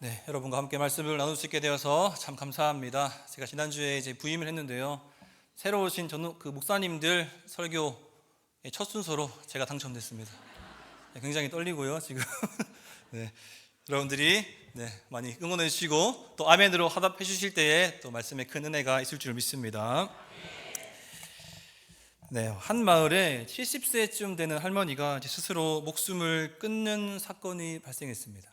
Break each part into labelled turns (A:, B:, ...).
A: 네, 여러분과 함께 말씀을 나눌 수 있게 되어서 참 감사합니다. 제가 지난주에 부임을 했는데요. 새로 오신 목사님들 설교의 첫 순서로 제가 당첨됐습니다. 네, 굉장히 떨리고요, 지금. 네, 여러분들이 많이 응원해 주시고 또 아멘으로 화답해 주실 때에 또 말씀에 큰 은혜가 있을 줄 믿습니다. 네, 한 마을에 70세쯤 되는 할머니가 스스로 목숨을 끊는 사건이 발생했습니다.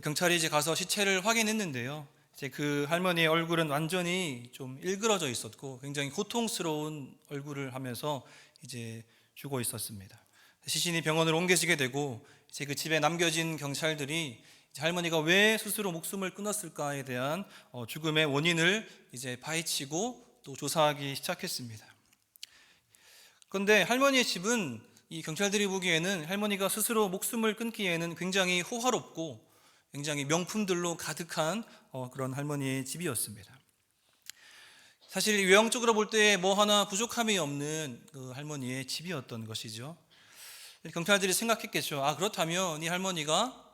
A: 경찰이 가서 시체를 확인했는데요. 그 할머니의 얼굴은 완전히 좀 일그러져 있었고 굉장히 고통스러운 얼굴을 하면서 죽어 있었습니다. 시신이 병원으로 옮겨지게 되고 그 집에 남겨진 경찰들이 할머니가 왜 스스로 목숨을 끊었을까에 대한 죽음의 원인을 파헤치고 또 조사하기 시작했습니다. 그런데 할머니의 집은 이 경찰들이 보기에는 할머니가 스스로 목숨을 끊기에는 굉장히 호화롭고 굉장히 명품들로 가득한 그런 할머니의 집이었습니다. 사실 외형적으로 볼 때 뭐 하나 부족함이 없는 그 할머니의 집이었던 것이죠. 경찰들이 생각했겠죠. 그렇다면 이 할머니가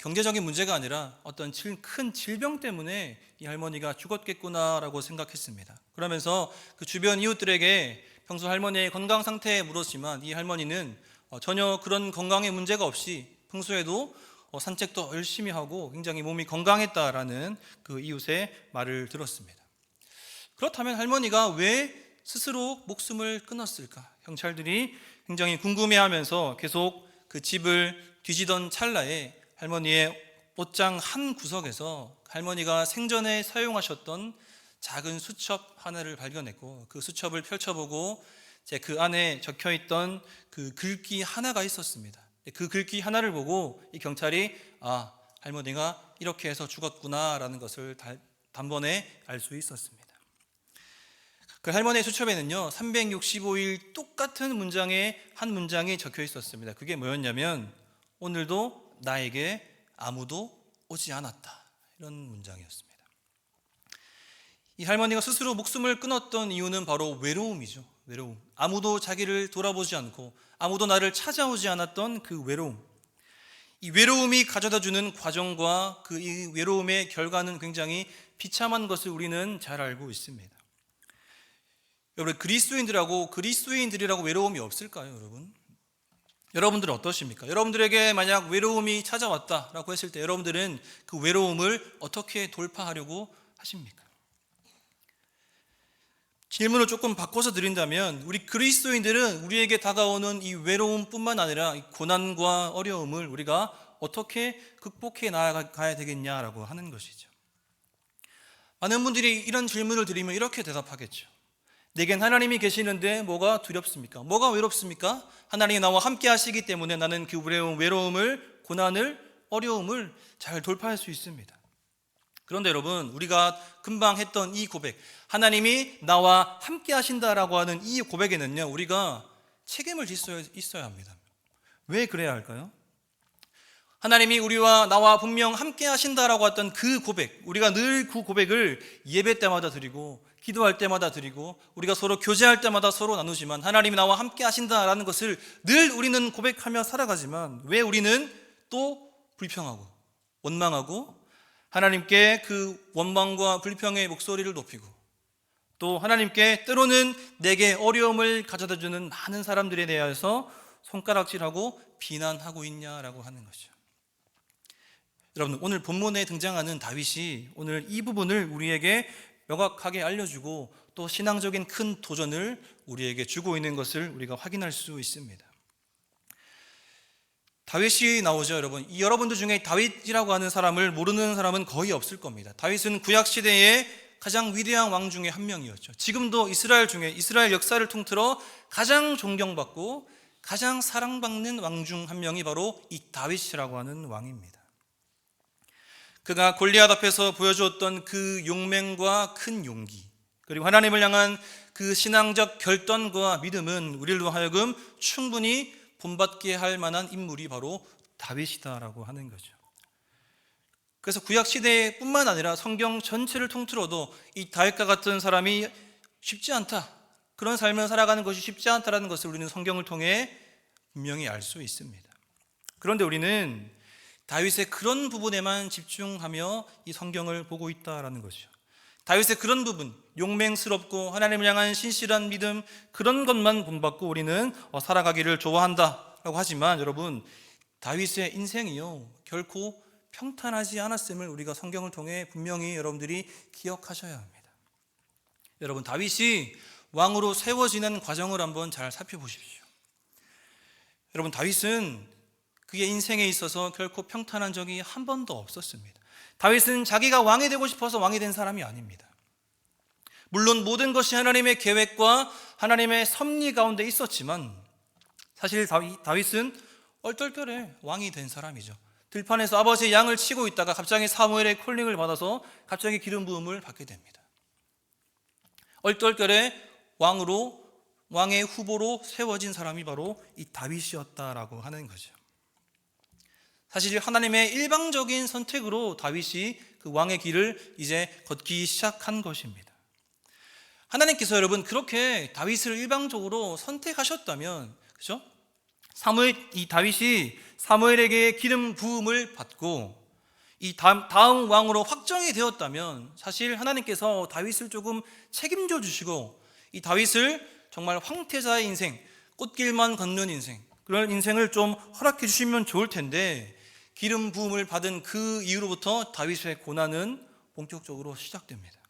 A: 경제적인 문제가 아니라 어떤 큰 질병 때문에 이 할머니가 죽었겠구나라고 생각했습니다. 그러면서 그 주변 이웃들에게 평소 할머니의 건강 상태에 물었지만 이 할머니는 전혀 그런 건강에 문제가 없이 평소에도 산책도 열심히 하고 굉장히 몸이 건강했다라는 그 이웃의 말을 들었습니다. 그렇다면 할머니가 왜 스스로 목숨을 끊었을까? 경찰들이 굉장히 궁금해하면서 계속 그 집을 뒤지던 찰나에 할머니의 옷장 한 구석에서 할머니가 생전에 사용하셨던 작은 수첩 하나를 발견했고 그 수첩을 펼쳐보고 그 안에 적혀있던 그 글귀 하나가 있었습니다. 그 글귀 하나를 보고 이 경찰이 할머니가 이렇게 해서 죽었구나라는 것을 단번에 알 수 있었습니다. 그 할머니의 수첩에는요 365일 똑같은 문장의 한 문장이 적혀 있었습니다. 그게 뭐였냐면 오늘도 나에게 아무도 오지 않았다, 이런 문장이었습니다. 이 할머니가 스스로 목숨을 끊었던 이유는 바로 외로움이죠. 외로움. 아무도 자기를 돌아보지 않고 아무도 나를 찾아오지 않았던 그 외로움. 이 외로움이 가져다주는 과정과 이 외로움의 결과는 굉장히 비참한 것을 우리는 잘 알고 있습니다. 여러분, 그리스도인들이라고 외로움이 없을까요, 여러분? 여러분들은 어떠십니까? 여러분들에게 만약 외로움이 찾아왔다라고 했을 때 여러분들은 그 외로움을 어떻게 돌파하려고 하십니까? 질문을 조금 바꿔서 드린다면 우리 그리스도인들은 우리에게 다가오는 이 외로움뿐만 아니라 이 고난과 어려움을 우리가 어떻게 극복해 나가야 되겠냐라고 하는 것이죠. 많은 분들이 이런 질문을 드리면 이렇게 대답하겠죠. 내겐 하나님이 계시는데 뭐가 두렵습니까? 뭐가 외롭습니까? 하나님이 나와 함께 하시기 때문에 나는 그 외로움을, 고난을, 어려움을 잘 돌파할 수 있습니다. 그런데 여러분, 우리가 금방 했던 이 고백, 하나님이 나와 함께 하신다라고 하는 이 고백에는요 우리가 책임을 있어야 합니다. 왜 그래야 할까요? 하나님이 우리와 나와 분명 함께 하신다라고 했던 그 고백, 우리가 늘 그 고백을 예배 때마다 드리고 기도할 때마다 드리고 우리가 서로 교제할 때마다 서로 나누지만 하나님이 나와 함께 하신다라는 것을 늘 우리는 고백하며 살아가지만 왜 우리는 또 불평하고 원망하고 하나님께 그 원망과 불평의 목소리를 높이고 또 하나님께 때로는 내게 어려움을 가져다주는 많은 사람들에 대해서 손가락질하고 비난하고 있냐라고 하는 것이죠. 여러분, 오늘 본문에 등장하는 다윗이 오늘 이 부분을 우리에게 명확하게 알려주고 또 신앙적인 큰 도전을 우리에게 주고 있는 것을 우리가 확인할 수 있습니다. 다윗이 나오죠, 여러분. 여러분들 중에 다윗이라고 하는 사람을 모르는 사람은 거의 없을 겁니다. 다윗은 구약시대의 가장 위대한 왕 중에 한 명이었죠. 지금도 이스라엘 역사를 통틀어 가장 존경받고 가장 사랑받는 왕 중 한 명이 바로 이 다윗이라고 하는 왕입니다. 그가 골리앗 앞에서 보여주었던 그 용맹과 큰 용기, 그리고 하나님을 향한 그 신앙적 결단과 믿음은 우리로 하여금 충분히 본받게 할 만한 인물이 바로 다윗이다라고 하는 거죠. 그래서 구약시대뿐만 아니라 성경 전체를 통틀어도 이 다윗과 같은 사람이 쉽지 않다, 그런 삶을 살아가는 것이 쉽지 않다라는 것을 우리는 성경을 통해 분명히 알 수 있습니다. 그런데 우리는 다윗의 그런 부분에만 집중하며 이 성경을 보고 있다라는 것이죠. 다윗의 그런 부분, 용맹스럽고 하나님을 향한 신실한 믿음, 그런 것만 본받고 우리는 살아가기를 좋아한다라고 하지만 여러분, 다윗의 인생이요 결코 평탄하지 않았음을 우리가 성경을 통해 분명히 여러분들이 기억하셔야 합니다. 여러분, 다윗이 왕으로 세워지는 과정을 한번 잘 살펴보십시오. 여러분, 다윗은 그의 인생에 있어서 결코 평탄한 적이 한 번도 없었습니다. 다윗은 자기가 왕이 되고 싶어서 왕이 된 사람이 아닙니다. 물론 모든 것이 하나님의 계획과 하나님의 섭리 가운데 있었지만 사실 다윗은 얼떨결에 왕이 된 사람이죠. 들판에서 아버지의 양을 치고 있다가 갑자기 사무엘의 콜링을 받아서 갑자기 기름 부음을 받게 됩니다. 얼떨결에 왕의 후보로 세워진 사람이 바로 이 다윗이었다라고 하는 거죠. 사실 하나님의 일방적인 선택으로 다윗이 그 왕의 길을 이제 걷기 시작한 것입니다. 하나님께서 여러분 그렇게 다윗을 일방적으로 선택하셨다면, 그렇죠? 이 다윗이 사무엘에게 기름 부음을 받고 이 다음 왕으로 확정이 되었다면 사실 하나님께서 다윗을 조금 책임져 주시고 이 다윗을 정말 황태자의 인생, 꽃길만 걷는 인생, 그런 인생을 좀 허락해 주시면 좋을 텐데 기름 부음을 받은 그 이후로부터 다윗의 고난은 본격적으로 시작됩니다.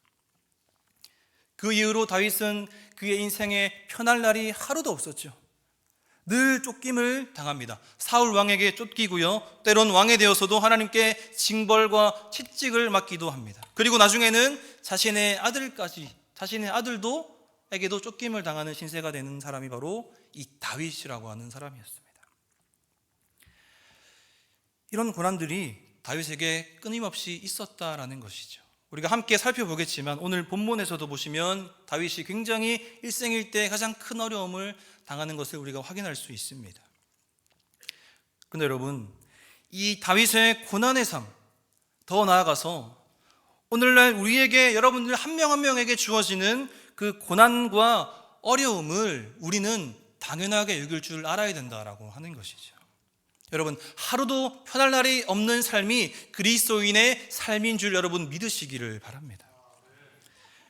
A: 그 이후로 다윗은 그의 인생에 편할 날이 하루도 없었죠. 늘 쫓김을 당합니다. 사울 왕에게 쫓기고요, 때론 왕이 되어서도 하나님께 징벌과 채찍을 맞기도 합니다. 그리고 나중에는 자신의 아들에게도 쫓김을 당하는 신세가 되는 사람이 바로 이 다윗이라고 하는 사람이었습니다. 이런 고난들이 다윗에게 끊임없이 있었다라는 것이죠. 우리가 함께 살펴보겠지만 오늘 본문에서도 보시면 다윗이 굉장히 일생일대 가장 큰 어려움을 당하는 것을 우리가 확인할 수 있습니다. 그런데 여러분, 이 다윗의 고난의 삶, 더 나아가서 오늘날 우리에게, 여러분들 한 명 한 명에게 주어지는 그 고난과 어려움을 우리는 당연하게 여길 줄 알아야 된다라고 하는 것이죠. 여러분, 하루도 편할 날이 없는 삶이 그리스도인의 삶인 줄 여러분 믿으시기를 바랍니다.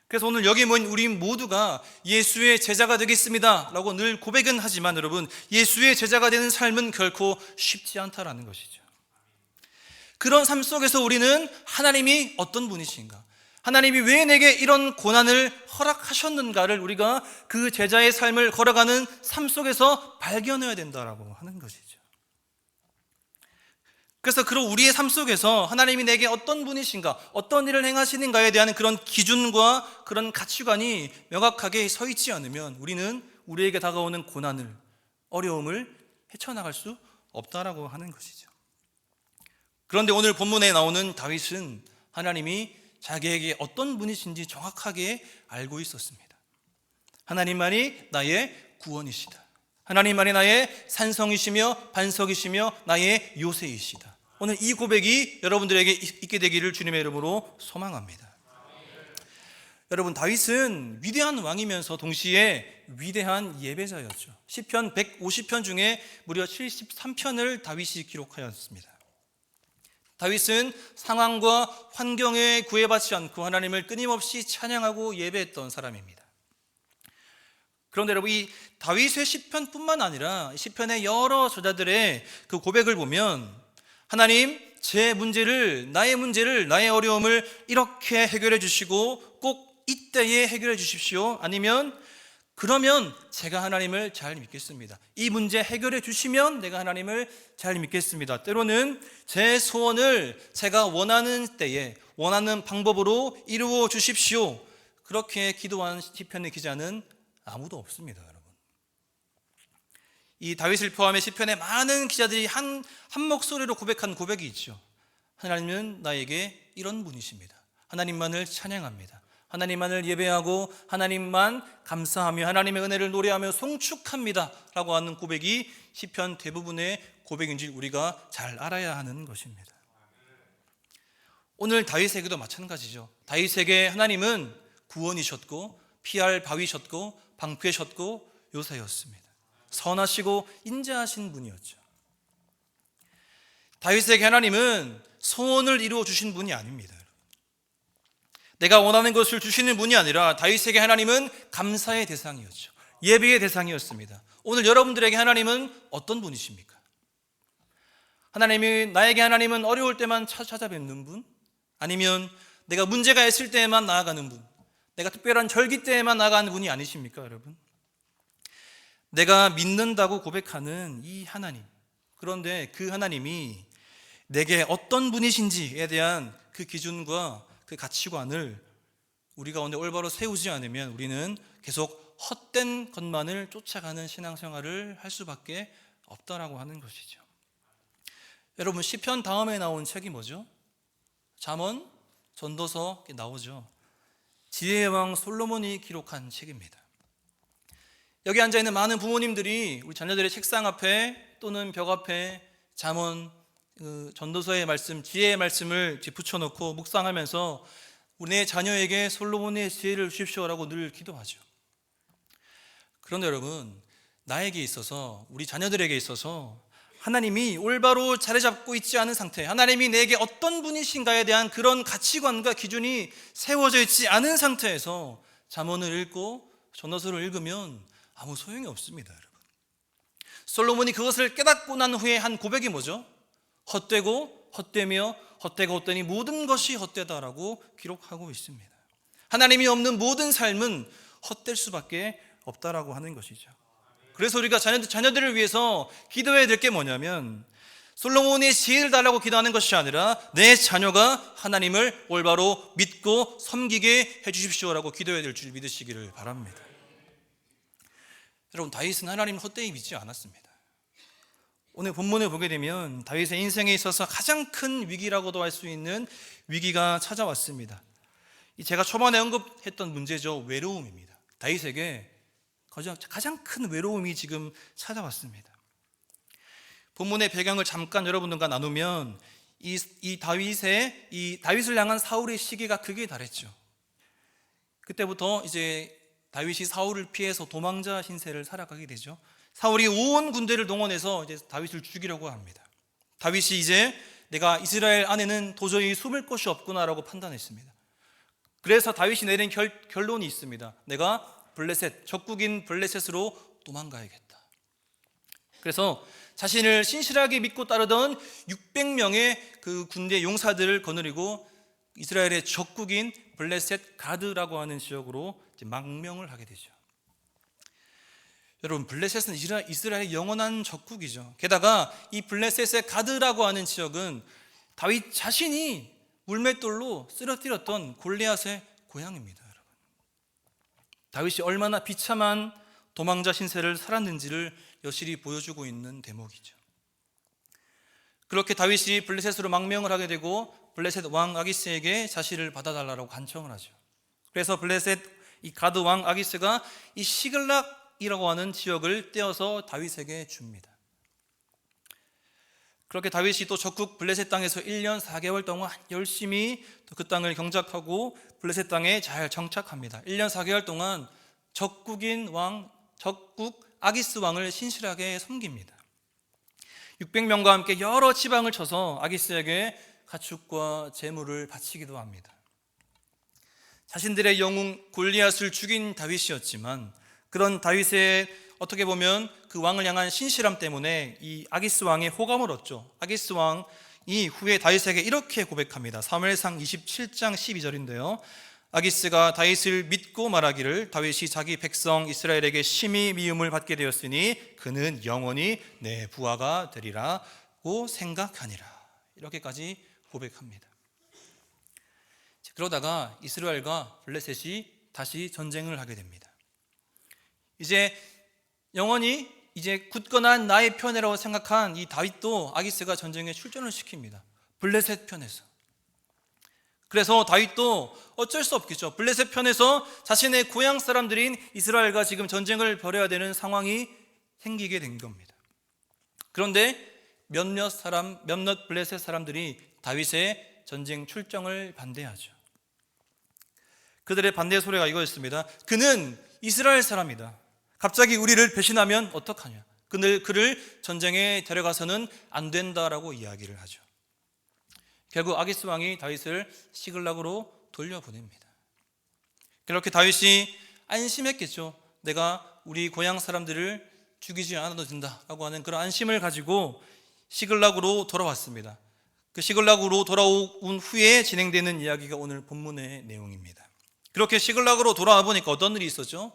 A: 그래서 오늘 여기 모인 우리 모두가 예수의 제자가 되겠습니다 라고 늘 고백은 하지만 여러분, 예수의 제자가 되는 삶은 결코 쉽지 않다라는 것이죠. 그런 삶 속에서 우리는 하나님이 어떤 분이신가, 하나님이 왜 내게 이런 고난을 허락하셨는가를 우리가 그 제자의 삶을 걸어가는 삶 속에서 발견해야 된다라고 하는 것이죠. 그래서 우리의 삶 속에서 하나님이 내게 어떤 분이신가, 어떤 일을 행하시는가에 대한 그런 기준과 그런 가치관이 명확하게 서 있지 않으면 우리는 우리에게 다가오는 고난을, 어려움을 헤쳐나갈 수 없다라고 하는 것이죠. 그런데 오늘 본문에 나오는 다윗은 하나님이 자기에게 어떤 분이신지 정확하게 알고 있었습니다. 하나님만이 나의 구원이시다. 하나님만이 나의 산성이시며 반석이시며 나의 요새이시다. 오늘 이 고백이 여러분들에게 있게 되기를 주님의 이름으로 소망합니다. 여러분, 다윗은 위대한 왕이면서 동시에 위대한 예배자였죠. 시편 150편 중에 무려 73편을 다윗이 기록하였습니다. 다윗은 상황과 환경에 구애받지 않고 하나님을 끊임없이 찬양하고 예배했던 사람입니다. 그런데 여러분, 이 다윗의 시편뿐만 아니라 시편의 여러 저자들의 그 고백을 보면 하나님, 제 문제를, 나의 어려움을 이렇게 해결해 주시고 꼭 이때에 해결해 주십시오. 아니면 그러면 제가 하나님을 잘 믿겠습니다. 이 문제 해결해 주시면 내가 하나님을 잘 믿겠습니다. 때로는 제 소원을 제가 원하는 때에 원하는 방법으로 이루어 주십시오. 그렇게 기도한 시편의 기자는 아무도 없습니다, 여러분. 이 다윗을 포함해 시편의 많은 기자들이 한 목소리로 고백한 고백이 있죠. 하나님은 나에게 이런 분이십니다. 하나님만을 찬양합니다. 하나님만을 예배하고 하나님만 감사하며 하나님의 은혜를 노래하며 송축합니다 라고 하는 고백이 시편 대부분의 고백인 줄 우리가 잘 알아야 하는 것입니다. 오늘 다윗에게도 마찬가지죠. 다윗에게 하나님은 구원이셨고 피할 바위셨고 방패셨고 요새였습니다. 선하시고 인자하신 분이었죠. 다윗에게 하나님은 소원을 이루어 주신 분이 아닙니다. 내가 원하는 것을 주시는 분이 아니라 다윗에게 하나님은 감사의 대상이었죠. 예배의 대상이었습니다. 오늘 여러분들에게 하나님은 어떤 분이십니까? 나에게 하나님은 어려울 때만 찾아뵙는 분? 아니면 내가 문제가 있을 때에만 나아가는 분? 내가 특별한 절기 때에만 나아가는 분이 아니십니까, 여러분? 내가 믿는다고 고백하는 이 하나님, 그런데 그 하나님이 내게 어떤 분이신지에 대한 그 기준과 그 가치관을 우리가 오늘 올바로 세우지 않으면 우리는 계속 헛된 것만을 쫓아가는 신앙생활을 할 수밖에 없다라고 하는 것이죠. 여러분, 시편 다음에 나온 책이 뭐죠? 잠언, 전도서 나오죠. 지혜의 왕 솔로몬이 기록한 책입니다. 여기 앉아있는 많은 부모님들이 우리 자녀들의 책상 앞에 또는 벽 앞에 잠언, 전도서의 말씀, 지혜의 말씀을 붙여놓고 묵상하면서 내 자녀에게 솔로몬의 지혜를 주십시오라고 늘 기도하죠. 그런데 여러분, 나에게 있어서, 우리 자녀들에게 있어서 하나님이 올바로 자리 잡고 있지 않은 상태, 하나님이 내게 어떤 분이신가에 대한 그런 가치관과 기준이 세워져 있지 않은 상태에서 잠언을 읽고 전도서를 읽으면 아무 소용이 없습니다, 여러분. 솔로몬이 그것을 깨닫고 난 후에 한 고백이 뭐죠? 헛되고 헛되며 헛되고 헛되니 모든 것이 헛되다라고 기록하고 있습니다. 하나님이 없는 모든 삶은 헛될 수밖에 없다라고 하는 것이죠. 그래서 우리가 자녀들을 위해서 기도해야 될 게 뭐냐면 솔로몬의 지혜를 달라고 기도하는 것이 아니라 내 자녀가 하나님을 올바로 믿고 섬기게 해주십시오라고 기도해야 될 줄 믿으시기를 바랍니다. 여러분, 다윗은 하나님을 헛되이 믿지 않았습니다. 오늘 본문을 보게 되면 다윗의 인생에 있어서 가장 큰 위기라고도 할 수 있는 위기가 찾아왔습니다. 제가 초반에 언급했던 문제죠. 외로움입니다. 다윗에게 가장 큰 외로움이 지금 찾아왔습니다. 본문의 배경을 잠깐 여러분들과 나누면 이 다윗을 향한 사울의 시기가 극에 달했죠. 그때부터 이제 다윗이 사울을 피해서 도망자 신세를 살아가게 되죠. 사울이 온 군대를 동원해서 이제 다윗을 죽이려고 합니다. 다윗이 이제 내가 이스라엘 안에는 도저히 숨을 곳이 없구나라고 판단했습니다. 그래서 다윗이 내린 결론이 있습니다. 내가 적국인 블레셋으로 도망가야겠다. 그래서 자신을 신실하게 믿고 따르던 600명의 그 군대 용사들을 거느리고 이스라엘의 적국인 블레셋 가드라고 하는 지역으로 이제 망명을 하게 되죠. 여러분, 블레셋은 이스라엘의 영원한 적국이죠. 게다가 이 블레셋의 가드라고 하는 지역은 다윗 자신이 물맷돌로 쓰러뜨렸던 골리앗의 고향입니다. 여러분, 다윗이 얼마나 비참한 도망자 신세를 살았는지를 여실히 보여주고 있는 대목이죠. 그렇게 다윗이 블레셋으로 망명을 하게 되고 블레셋 왕 아기스에게 자신을 받아달라고 간청을 하죠. 그래서 블레셋 이 가드 왕 아기스가 이 시글락이라고 하는 지역을 떼어서 다윗에게 줍니다. 그렇게 다윗이 또 적국 블레셋 땅에서 1년 4개월 동안 열심히 그 땅을 경작하고 블레셋 땅에 잘 정착합니다. 1년 4개월 동안 적국 아기스 왕을 신실하게 섬깁니다. 600명과 함께 여러 지방을 쳐서 아기스에게 가축과 재물을 바치기도 합니다. 자신들의 영웅 골리앗을 죽인 다윗이었지만 그런 다윗의 어떻게 보면 그 왕을 향한 신실함 때문에 이 아기스 왕의 호감을 얻죠. 아기스 왕이 후에 다윗에게 이렇게 고백합니다. 사무엘상 27장 12절인데요. 아기스가 다윗을 믿고 말하기를 다윗이 자기 백성 이스라엘에게 심히 미움을 받게 되었으니 그는 영원히 내 부하가 되리라고 생각하니라. 이렇게까지 고백합니다. 그러다가 이스라엘과 블레셋이 다시 전쟁을 하게 됩니다. 이제 영원히 이제 굳건한 나의 편이라고 생각한 이 다윗도 아기스가 전쟁에 출전을 시킵니다. 블레셋 편에서. 그래서 다윗도 어쩔 수 없겠죠. 블레셋 편에서 자신의 고향 사람들인 이스라엘과 지금 전쟁을 벌여야 되는 상황이 생기게 된 겁니다. 그런데 몇몇 블레셋 사람들이 다윗의 전쟁 출정을 반대하죠. 그들의 반대 소리가 이거였습니다. 그는 이스라엘 사람이다. 갑자기 우리를 배신하면 어떡하냐? 그를 전쟁에 데려가서는 안 된다라고 이야기를 하죠. 결국 아기스 왕이 다윗을 시글락으로 돌려보냅니다. 그렇게 다윗이 안심했겠죠. 내가 우리 고향 사람들을 죽이지 않아도 된다라고 하는 그런 안심을 가지고 시글락으로 돌아왔습니다. 그 시글락으로 돌아온 후에 진행되는 이야기가 오늘 본문의 내용입니다. 그렇게 시글락으로 돌아와 보니까 어떤 일이 있었죠?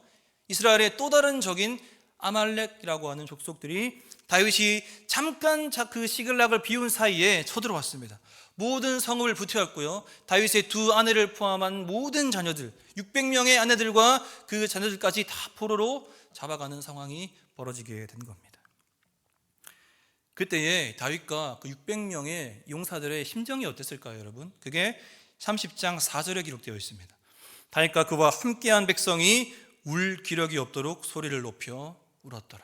A: 이스라엘의 또 다른 적인 아말렉이라고 하는 족속들이 다윗이 잠깐 그 시글락을 비운 사이에 쳐들어왔습니다. 모든 성읍을 부태웠고요, 다윗의 두 아내를 포함한 모든 자녀들 600명의 아내들과 그 자녀들까지 다 포로로 잡아가는 상황이 벌어지게 된 겁니다. 그때에 다윗과 그 600명의 용사들의 심정이 어땠을까요, 여러분? 그게 30장 4절에 기록되어 있습니다. 다윗과 그와 함께한 백성이 울 기력이 없도록 소리를 높여 울었더라.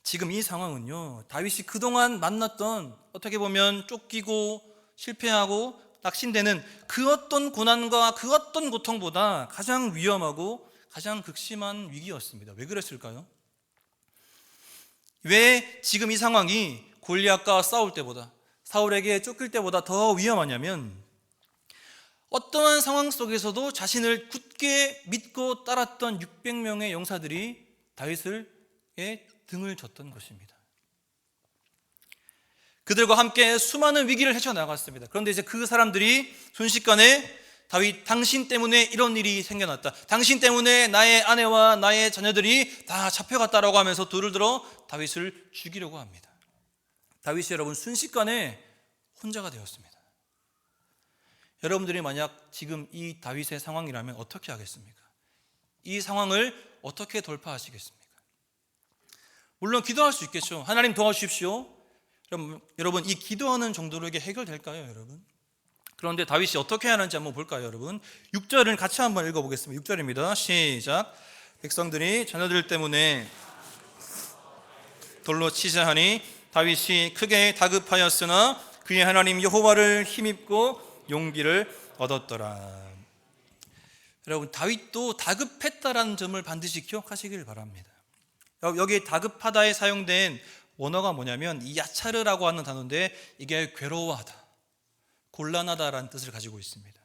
A: 지금 이 상황은요, 다윗이 그동안 만났던, 어떻게 보면 쫓기고 실패하고 낙심되는 그 어떤 고난과 그 어떤 고통보다 가장 위험하고 가장 극심한 위기였습니다. 왜 그랬을까요? 왜 지금 이 상황이 골리앗과 싸울 때보다, 사울에게 쫓길 때보다 더 위험하냐면, 어떠한 상황 속에서도 자신을 굳게 믿고 따랐던 600명의 용사들이 다윗의 등을 졌던 것입니다. 그들과 함께 수많은 위기를 헤쳐나갔습니다. 그런데 이제 그 사람들이 순식간에 다윗, 당신 때문에 이런 일이 생겨났다, 당신 때문에 나의 아내와 나의 자녀들이 다 잡혀갔다라고 하면서 돌을 들어 다윗을 죽이려고 합니다. 다윗이 여러분 순식간에 혼자가 되었습니다. 여러분들이 만약 지금 이 다윗의 상황이라면 어떻게 하겠습니까? 이 상황을 어떻게 돌파하시겠습니까? 물론 기도할 수 있겠죠. 하나님 도와주십시오. 여러분 이 기도하는 정도로 이게 해결될까요, 여러분? 그런데 다윗이 어떻게 하는지 한번 볼까요, 여러분? 6절을 같이 한번 읽어보겠습니다. 6절입니다. 시작. 백성들이 자녀들 때문에 돌로 치자 하니 다윗이 크게 다급하였으나 그의 하나님 여호와를 힘입고 용기를 얻었더라. 여러분 다윗도 다급했다라는 점을 반드시 기억하시길 바랍니다. 여기 다급하다에 사용된 원어가 뭐냐면 이 야차르라고 하는 단어인데, 이게 괴로워하다, 곤란하다라는 뜻을 가지고 있습니다.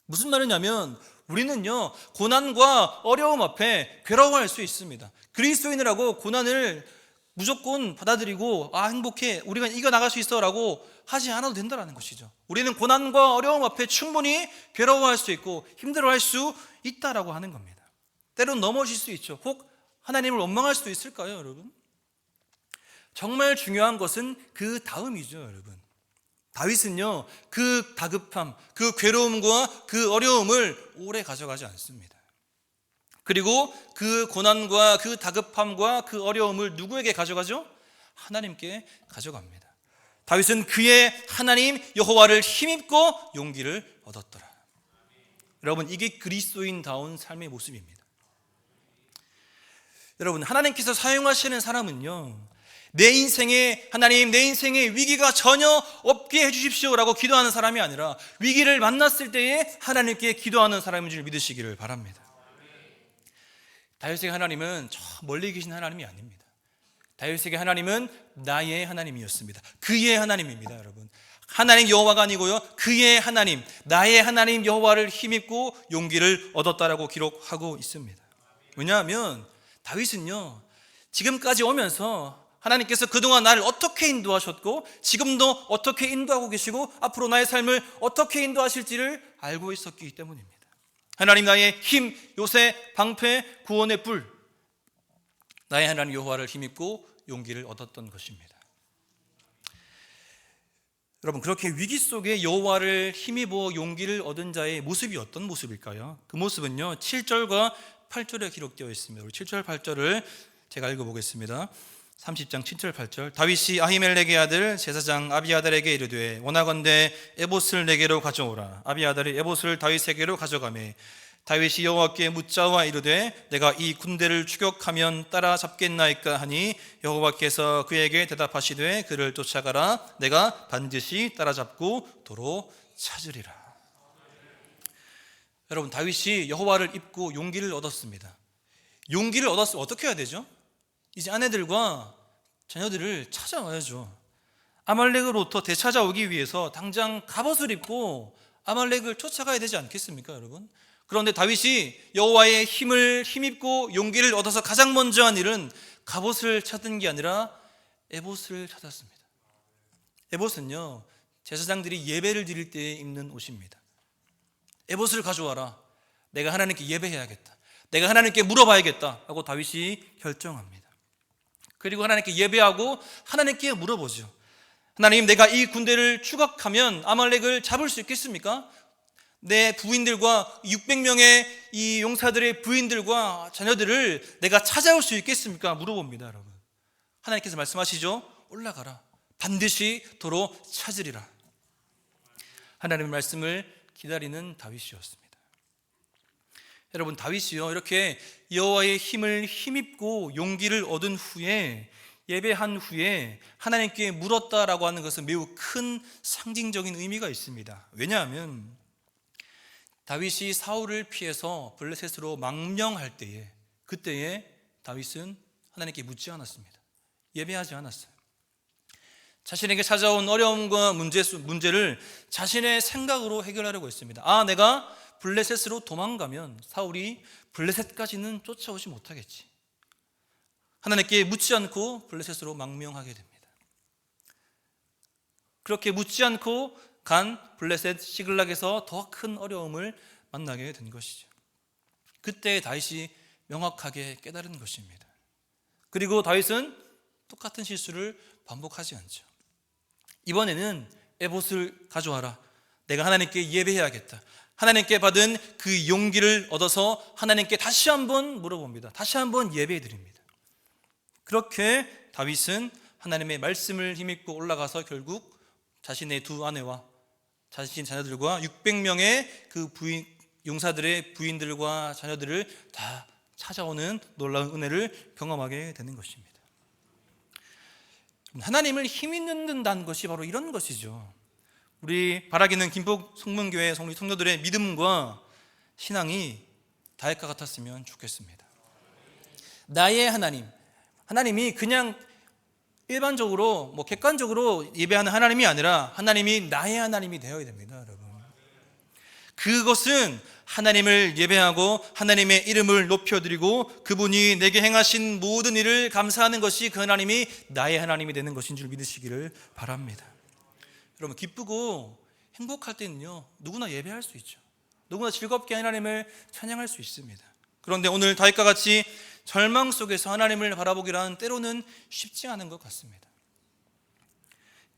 A: 무슨 말이냐면 우리는요, 고난과 어려움 앞에 괴로워할 수 있습니다. 그리스도인이라고 고난을 무조건 받아들이고 행복해, 우리가 이겨나갈 수 있어 라고 하지 않아도 된다는 것이죠. 우리는 고난과 어려움 앞에 충분히 괴로워할 수 있고 힘들어할 수 있다라고 하는 겁니다. 때론 넘어질 수 있죠. 혹 하나님을 원망할 수도 있을까요, 여러분? 정말 중요한 것은 그 다음이죠, 여러분. 다윗은요, 그 다급함, 그 괴로움과 그 어려움을 오래 가져가지 않습니다. 그리고 그 고난과 그 다급함과 그 어려움을 누구에게 가져가죠? 하나님께 가져갑니다. 다윗은 그의 하나님 여호와를 힘입고 용기를 얻었더라. 여러분 이게 그리스도인다운 삶의 모습입니다. 여러분 하나님께서 사용하시는 사람은요, 내 인생에 하나님, 내 인생에 위기가 전혀 없게 해주십시오 라고 기도하는 사람이 아니라 위기를 만났을 때에 하나님께 기도하는 사람인 줄 믿으시기를 바랍니다. 다윗에게 하나님은 저 멀리 계신 하나님이 아닙니다. 다윗에게 하나님은 나의 하나님이었습니다. 그의 하나님입니다, 여러분. 하나님 여호와가 아니고요, 그의 하나님, 나의 하나님 여호와를 힘입고 용기를 얻었다라고 기록하고 있습니다. 왜냐하면 다윗은요, 지금까지 오면서 하나님께서 그동안 나를 어떻게 인도하셨고 지금도 어떻게 인도하고 계시고 앞으로 나의 삶을 어떻게 인도하실지를 알고 있었기 때문입니다. 하나님 나의 힘, 요새, 방패, 구원의 뿔, 나의 하나님 여호와를 힘입고 용기를 얻었던 것입니다. 여러분 그렇게 위기 속에 여호와를 힘입어 용기를 얻은 자의 모습이 어떤 모습일까요? 그 모습은요 7절과 8절에 기록되어 있습니다. 우리 7절 8절을 제가 읽어보겠습니다. 30장 7절 8절. 다윗이 아히멜렉의 아들 제사장 아비아달에게 이르되 원하건대 에봇을 내게로 가져오라. 아비아달이 에봇을 다윗에게로 가져가매 다윗이 여호와께 묻자와 이르되 내가 이 군대를 추격하면 따라잡겠나이까 하니 여호와께서 그에게 대답하시되 그를 쫓아가라. 내가 반드시 따라잡고 도로 찾으리라. 여러분 다윗이 여호와를 입고 용기를 얻었습니다. 용기를 얻었으면 어떻게 해야 되죠? 이제 아내들과 자녀들을 찾아와야죠. 아말렉으로부터 되찾아오기 위해서 당장 갑옷을 입고 아말렉을 쫓아가야 되지 않겠습니까, 여러분? 그런데 다윗이 여호와의 힘을 힘입고 용기를 얻어서 가장 먼저 한 일은 갑옷을 찾은 게 아니라 에봇을 찾았습니다. 에봇은요, 제사장들이 예배를 드릴 때 입는 옷입니다. 에봇을 가져와라. 내가 하나님께 예배해야겠다. 내가 하나님께 물어봐야겠다 하고 다윗이 결정합니다. 그리고 하나님께 예배하고 하나님께 물어보죠. 하나님, 내가 이 군대를 추격하면 아말렉을 잡을 수 있겠습니까? 내 부인들과 600명의 이 용사들의 부인들과 자녀들을 내가 찾아올 수 있겠습니까? 물어봅니다, 여러분. 하나님께서 말씀하시죠. 올라가라. 반드시 도로 찾으리라. 하나님의 말씀을 기다리는 다윗이었습니다. 여러분, 다윗이요, 이렇게 여호와의 힘을 힘입고 용기를 얻은 후에, 예배한 후에 하나님께 물었다라고 하는 것은 매우 큰 상징적인 의미가 있습니다. 왜냐하면 다윗이 사울을 피해서 블레셋으로 망명할 때에, 그때에 다윗은 하나님께 묻지 않았습니다. 예배하지 않았어요. 자신에게 찾아온 어려움과 문제를 자신의 생각으로 해결하려고 했습니다. 내가 블레셋으로 도망가면 사울이 블레셋까지는 쫓아오지 못하겠지. 하나님께 묻지 않고 블레셋으로 망명하게 됩니다. 그렇게 묻지 않고 간 블레셋 시글락에서 더 큰 어려움을 만나게 된 것이죠. 그때 다윗이 명확하게 깨달은 것입니다. 그리고 다윗은 똑같은 실수를 반복하지 않죠. 이번에는 에봇을 가져와라. 내가 하나님께 예배해야겠다. 하나님께 받은 그 용기를 얻어서 하나님께 다시 한번 물어봅니다. 다시 한번 예배해드립니다. 그렇게 다윗은 하나님의 말씀을 힘입고 올라가서 결국 자신의 두 아내와 자신 자녀들과 600명의 그 용사들의 부인들과 자녀들을 다 찾아오는 놀라운 은혜를 경험하게 되는 것입니다. 하나님을 힘입는다는 것이 바로 이런 것이죠. 우리 바라기는 김포 성문교회 성도들의 믿음과 신앙이 다윗과 같았으면 좋겠습니다. 나의 하나님이 그냥 일반적으로 객관적으로 예배하는 하나님이 아니라 하나님이 나의 하나님이 되어야 됩니다, 여러분. 그것은 하나님을 예배하고 하나님의 이름을 높여드리고 그분이 내게 행하신 모든 일을 감사하는 것이 그 하나님이 나의 하나님이 되는 것인 줄 믿으시기를 바랍니다. 여러분, 기쁘고 행복할 때는요, 누구나 예배할 수 있죠. 누구나 즐겁게 하나님을 찬양할 수 있습니다. 그런데 오늘 다윗과 같이 절망 속에서 하나님을 바라보기란 때로는 쉽지 않은 것 같습니다.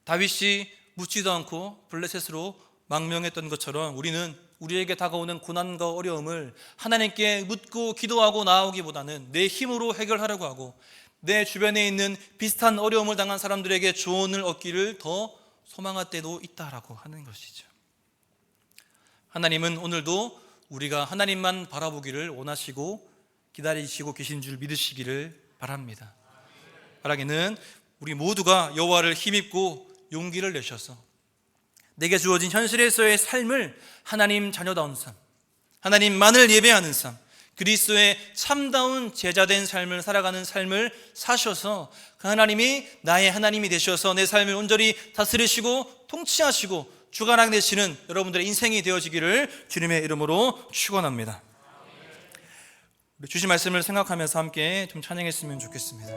A: 다윗이 묻지도 않고 블레셋으로 망명했던 것처럼 우리는 우리에게 다가오는 고난과 어려움을 하나님께 묻고 기도하고 나오기보다는 내 힘으로 해결하려고 하고 내 주변에 있는 비슷한 어려움을 당한 사람들에게 조언을 얻기를 더 소망할 때도 있다라고 하는 것이죠. 하나님은 오늘도 우리가 하나님만 바라보기를 원하시고 기다리시고 계신 줄 믿으시기를 바랍니다. 바라기는 우리 모두가 여호와를 힘입고 용기를 내셔서 내게 주어진 현실에서의 삶을 하나님 자녀다운 삶, 하나님만을 예배하는 삶, 그리스도의 참다운 제자된 삶을 살아가는 삶을 사셔서 그 하나님이 나의 하나님이 되셔서 내 삶을 온전히 다스리시고 통치하시고 주관하게 되시는 여러분들의 인생이 되어지기를 주님의 이름으로 축원합니다. 주신 말씀을 생각하면서 함께 좀 찬양했으면 좋겠습니다.